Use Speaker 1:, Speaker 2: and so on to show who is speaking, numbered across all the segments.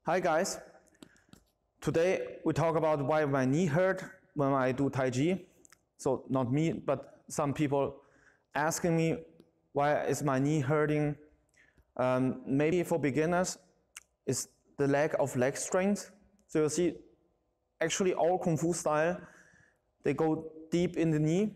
Speaker 1: Hi guys, today we talk about why my knee hurt when I do Tai Chi. So not me, but some people asking me why is my knee hurting. Maybe for beginners, it's the lack of leg strength. So you see, actually all Kung Fu style, they go deep in the knee,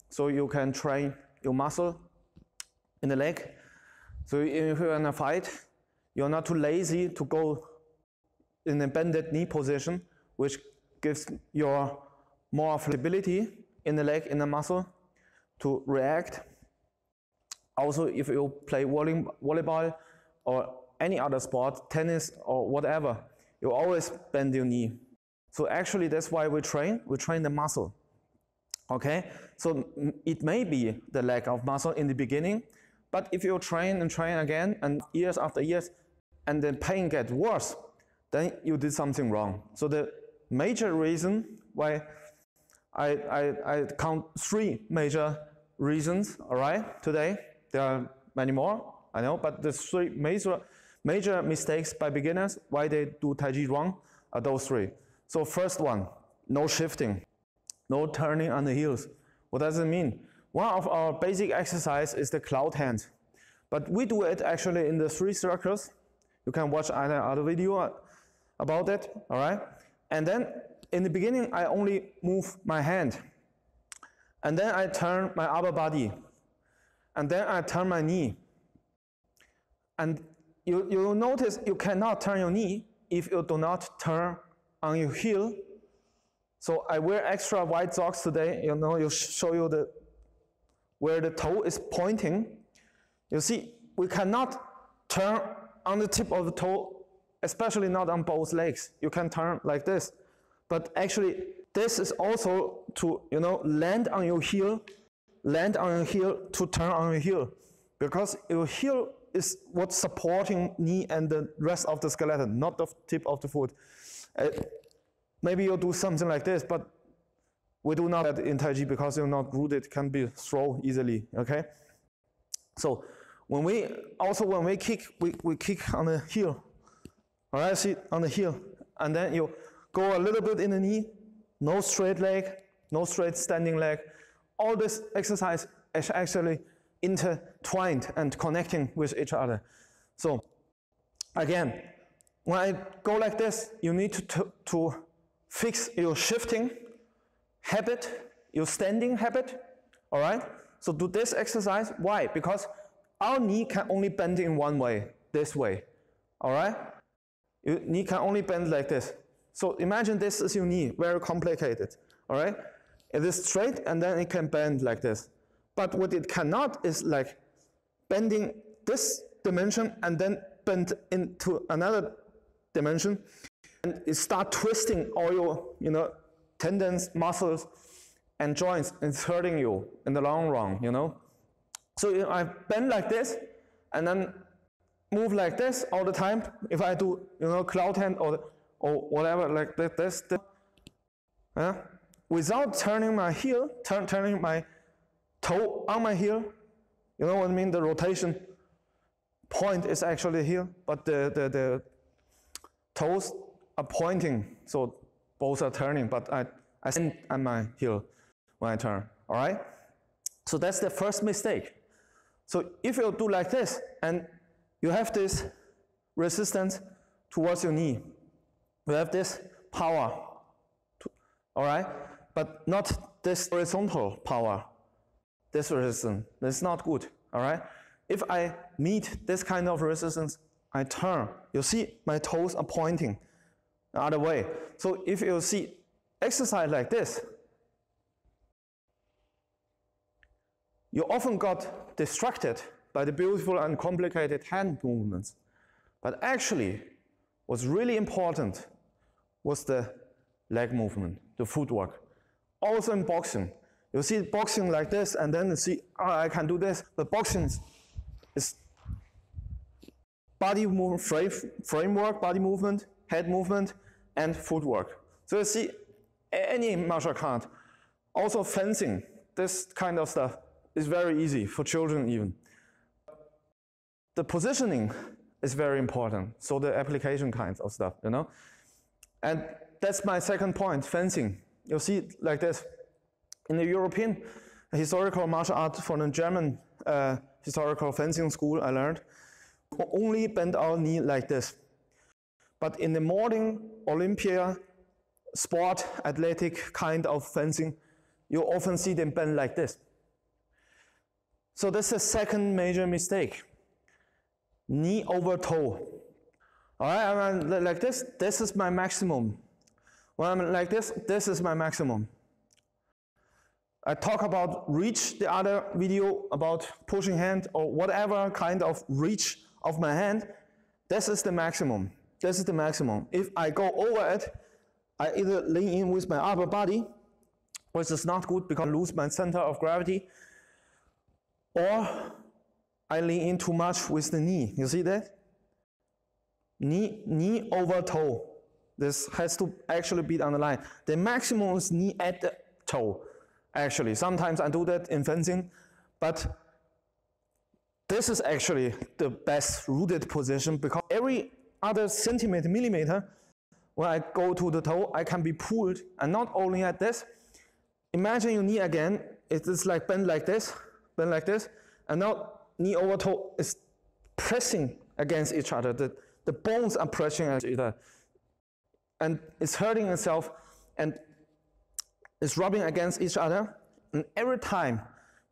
Speaker 1: so you can train your muscle in the leg. So if you're in a fight, you're not too lazy to go in a bended knee position, which gives you more flexibility in the leg, in the muscle to react. Also, if you play volleyball or any other sport, tennis or whatever, you always bend your knee. So actually that's why we train the muscle. Okay, so it may be the lack of muscle in the beginning, but if you train and train again and years after years and the pain gets worse, then you did something wrong. So the major reason why I count 3 major reasons, all right, today. There are many more, I know, but the 3 major mistakes by beginners, why they do Tai Chi wrong, are those 3. So first one, no shifting, no turning on the heels. What does it mean? One of our basic exercise is the cloud hand, but we do it actually in the 3 circles. You can watch another video about it, all right? And then in the beginning, I only move my hand, and then I turn my upper body, and then I turn my knee. And you notice you cannot turn your knee if you do not turn on your heel. So I wear extra white socks today, you show you where the toe is pointing. You see, we cannot turn on the tip of the toe, especially not on both legs. You can turn like this, but actually this is also to land on your heel to turn on your heel, because your heel is what's supporting knee and the rest of the skeleton, not the tip of the foot. Maybe you'll do something like this, but we do not in Tai Chi because you're not rooted, can be thrown easily. Okay, so when we kick, we kick on the heel. All right, see, on the heel, and then you go a little bit in the knee, no straight leg, no straight standing leg. All this exercise is actually intertwined and connecting with each other. So again, when I go like this, you need to fix your shifting habit, your standing habit, all right? So do this exercise. Why? Because our knee can only bend in one way, this way, all right? Your knee can only bend like this. So imagine this is your knee, very complicated, all right? It is straight and then it can bend like this. But what it cannot is like bending this dimension and then bend into another dimension, and it start twisting all your tendons, muscles, and joints. It's hurting you in the long run, So I bend like this and then move like this all the time. If I do, cloud hand or whatever, like this, without turning my heel, turning my toe on my heel, you know what I mean? The rotation point is actually here, but the toes are pointing, so both are turning, but I stand on my heel when I turn, all right? So that's the first mistake. So if you do like this, and you have this resistance towards your knee, you have this power, all right? But not this horizontal power, this resistance. That's not good, all right? If I meet this kind of resistance, I turn. You see my toes are pointing the other way. So if you see exercise like this, you often got distracted by the beautiful and complicated hand movements. But actually, what's really important was the leg movement, the footwork. Also in boxing, you see boxing like this, and then you see, I can do this. But boxing is body movement, framework, body movement, head movement, and footwork. So you see any martial art, also fencing, this kind of stuff is very easy for children even. The positioning is very important. So the application kinds of stuff, you know. And that's my second point, fencing. You see like this. In the European historical martial art from the German historical fencing school I learned, only bend our knee like this. But in the modern Olympia sport, athletic kind of fencing, you often see them bend like this. So that's the second major mistake. Knee over toe. All right, I'm like this is my maximum. When I'm like this is my maximum. I talk about reach, the other video about pushing hand or whatever kind of reach of my hand. This is the maximum. This is the maximum. If I go over it, I either lean in with my upper body, which is not good because I lose my center of gravity, or I lean in too much with the knee. You see that? Knee over toe. This has to actually be on the line. The maximum is knee at the toe. Actually, sometimes I do that in fencing, but this is actually the best rooted position because every other centimeter, millimeter, when I go to the toe, I can be pulled, and not only at this. Imagine your knee again, it is like bend like this, and now knee over toe is pressing against each other. The bones are pressing against each other, and it's hurting itself, and it's rubbing against each other, and every time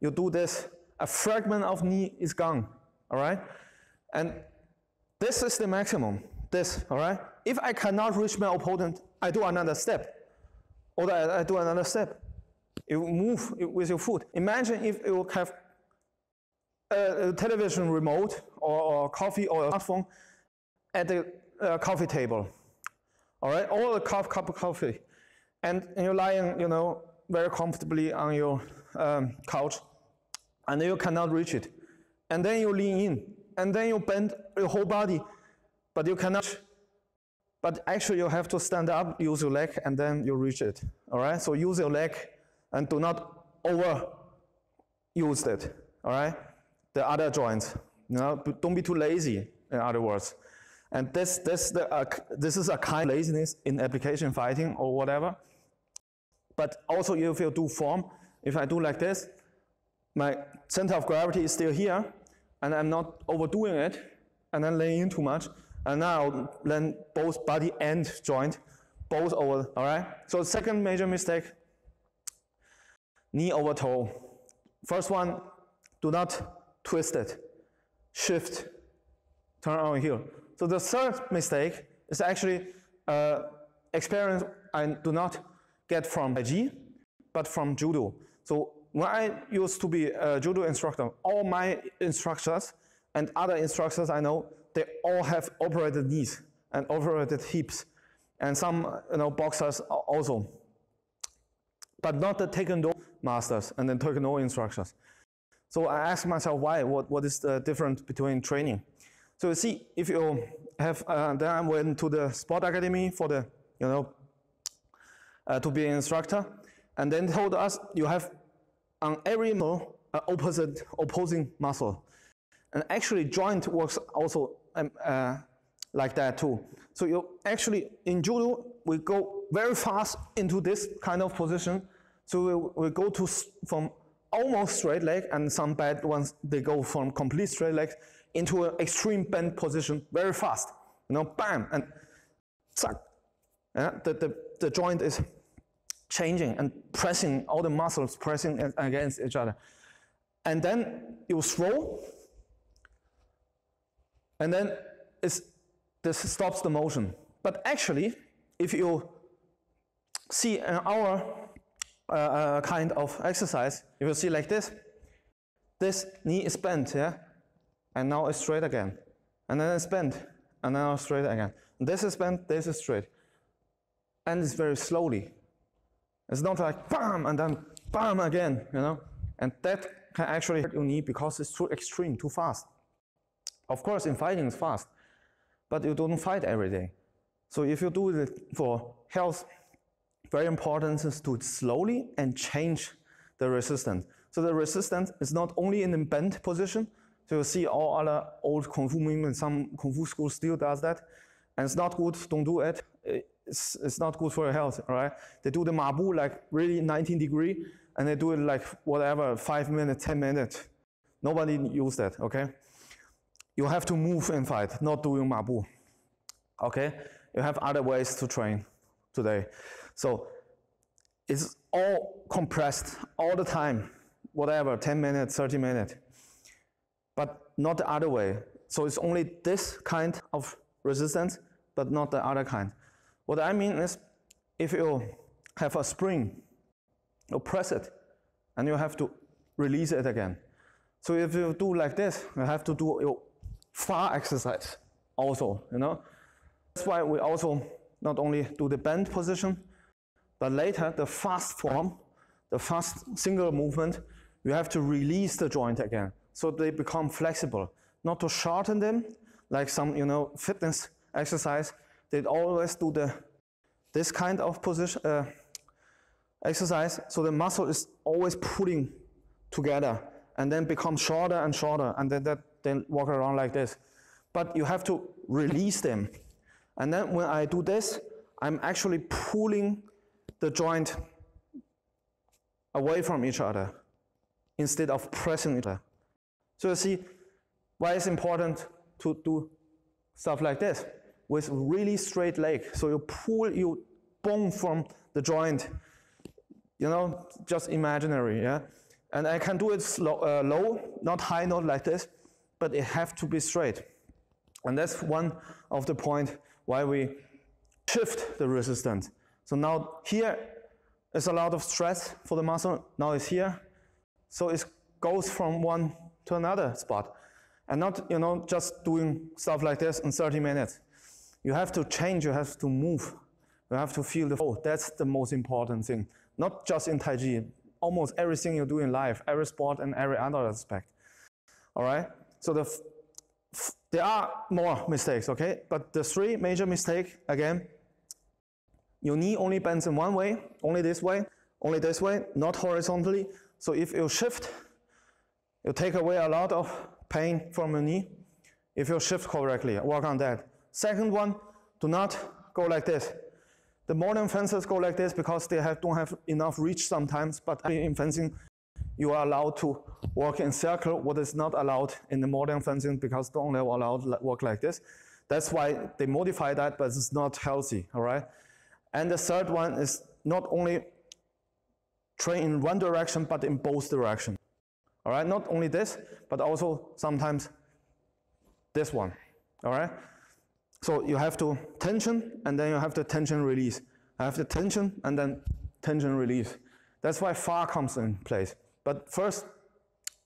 Speaker 1: you do this, a fragment of knee is gone, all right? And this is the maximum, this, all right? If I cannot reach my opponent, I do another step, or I do another step. You move with your foot. Imagine if you have a television remote or coffee or a smartphone at the coffee table, all right? Or a cup of coffee. And you're lying, you know, very comfortably on your couch, and you cannot reach it. And then you lean in, and then you bend your whole body, but you cannot. But actually, you have to stand up, use your leg, and then you reach it. All right. So use your leg, and do not overuse it. All right. The other joints. You know, don't be too lazy. In other words. And this is a kind of laziness in application fighting or whatever. But also if you do form, if I do like this, my center of gravity is still here, and I'm not overdoing it, and then laying in too much, and now then both body and joint, both over, all right? So second major mistake, knee over toe. First one, do not twist it, shift, turn on heel. So the third mistake is actually experience I do not get from Tai Chi, but from Judo. So when I used to be a Judo instructor, all my instructors and other instructors I know, they all have operated knees and operated hips, and some boxers also, but not the Taekwondo masters and the Taekwondo instructors. So I asked myself why, what is the difference between training? So you see, if you have, then I went to the sport academy for the, to be an instructor, and then told us you have on every muscle opposing muscle, and actually joint works also like that too. So you actually in Judo we go very fast into this kind of position. So we go to from almost straight leg, and some bad ones they go from complete straight legs into an extreme bend position very fast. Bam, and suck. The joint is changing and pressing, all the muscles pressing against each other. And then you throw, and then this stops the motion. But actually, if you see in our kind of exercise, if you see like this knee is bent, yeah? And now it's straight again. And then it's bent, and now straight again. This is bent, this is straight. And it's very slowly. It's not like bam, and then bam again, And that can actually hurt your knee because it's too extreme, too fast. Of course, in fighting it's fast, but you don't fight every day. So if you do it for health, very important is to slowly and change the resistance. So the resistance is not only in the bent position, So you see all other old Kung Fu movements, some Kung Fu schools still does that. And it's not good, don't do it. It's not good for your health, all right? They do the mabu like really 19 degree, and they do it like whatever, 5 minutes, 10 minutes. Nobody use that, okay? You have to move and fight, not doing mabu, okay? You have other ways to train today. So it's all compressed all the time, whatever, 10 minutes, 30 minutes, but not the other way. So it's only this kind of resistance, but not the other kind. What I mean is, if you have a spring, you press it, and you have to release it again. So if you do like this, you have to do your far exercise also, you know. That's why we also not only do the bend position, but later the fast form, the fast single movement, you have to release the joint again, so they become flexible. Not to shorten them, like some, you know, fitness exercise. They always do this kind of position exercise, so the muscle is always pulling together and then become shorter and shorter, and then walk around like this. But you have to release them. And then when I do this, I'm actually pulling the joint away from each other instead of pressing each other. So you see why it's important to do stuff like this with really straight leg. So you pull your bone from the joint, you know, just imaginary, yeah? And I can do it low, not high, not like this, but it have to be straight. And that's one of the points why we shift the resistance. So now here is a lot of stress for the muscle, now it's here. So it goes from one to another spot. And not, you know, just doing stuff like this in 30 minutes. You have to change, you have to move. You have to feel the flow. That's the most important thing. Not just in Tai Chi, almost everything you do in life, every sport and every other aspect. All right? So there are more mistakes, okay? But the three major mistakes, again, your knee only bends in one way, only this way, not horizontally. So if you shift, you take away a lot of pain from your knee. If you shift correctly, work on that. Second one, do not go like this. The modern fencers go like this because they don't have enough reach sometimes, but in fencing, you are allowed to work in circle, what is not allowed in the modern fencing because they only allowed to work like this. That's why they modify that, but it's not healthy, all right? And the third one is not only train in one direction, but in both directions, all right? Not only this, but also sometimes this one, all right? So you have to tension, and then you have to tension release. I have the tension, and then tension release. That's why far comes in place. But first,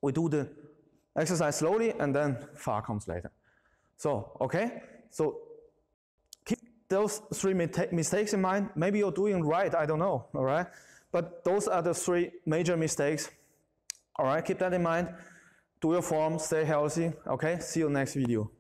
Speaker 1: we do the exercise slowly, and then far comes later. So, okay? So keep those three mistakes in mind. Maybe you're doing right, I don't know, all right? But those are the three major mistakes. All right, keep that in mind. Do your form, stay healthy, okay? See you next video.